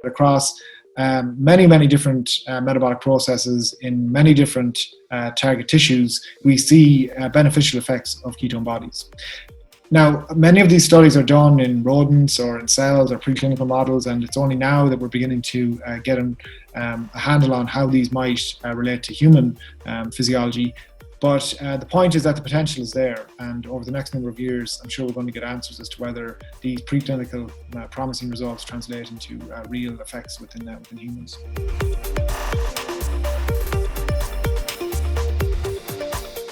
across many different metabolic processes in many different target tissues, we see beneficial effects of ketone bodies. Now, many of these studies are done in rodents or in cells or preclinical models, and it's only now that we're beginning to get a handle on how these might relate to human physiology. But the point is that the potential is there, and over the next number of years, I'm sure we're going to get answers as to whether these preclinical promising results translate into real effects within humans.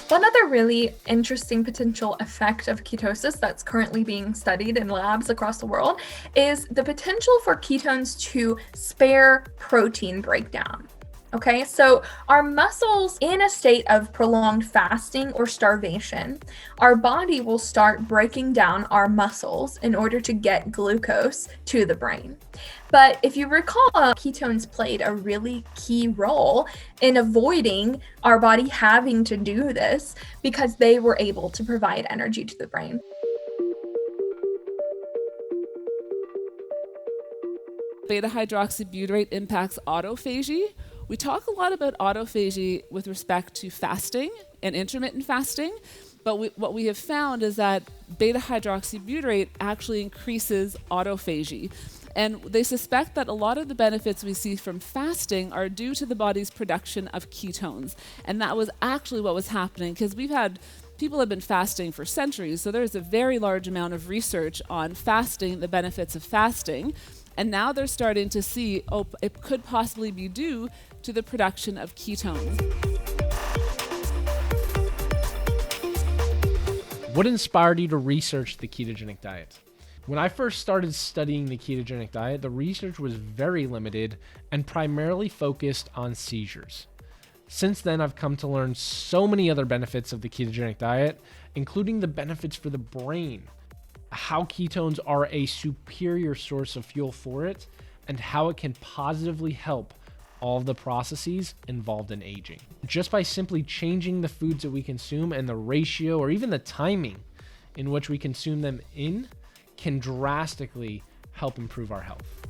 One other really interesting potential effect of ketosis that's currently being studied in labs across the world is the potential for ketones to spare protein breakdown. Okay, so our muscles, in a state of prolonged fasting or starvation, our body will start breaking down our muscles in order to get glucose to the brain. But if you recall, ketones played a really key role in avoiding our body having to do this because they were able to provide energy to the brain. Betahydroxybutyrate impacts autophagy. We talk a lot about autophagy with respect to fasting and intermittent fasting, but what we have found is that beta-hydroxybutyrate actually increases autophagy. And they suspect that a lot of the benefits we see from fasting are due to the body's production of ketones. And that was actually what was happening, because people have been fasting for centuries, so there's a very large amount of research on fasting, the benefits of fasting. And now they're starting to see, it could possibly be due to the production of ketones. What inspired you to research the ketogenic diet? When I first started studying the ketogenic diet, the research was very limited and primarily focused on seizures. Since then, I've come to learn so many other benefits of the ketogenic diet, including the benefits for the brain, how ketones are a superior source of fuel for it, and how it can positively help all of the processes involved in aging. Just by simply changing the foods that we consume and the ratio or even the timing in which we consume them in can drastically help improve our health.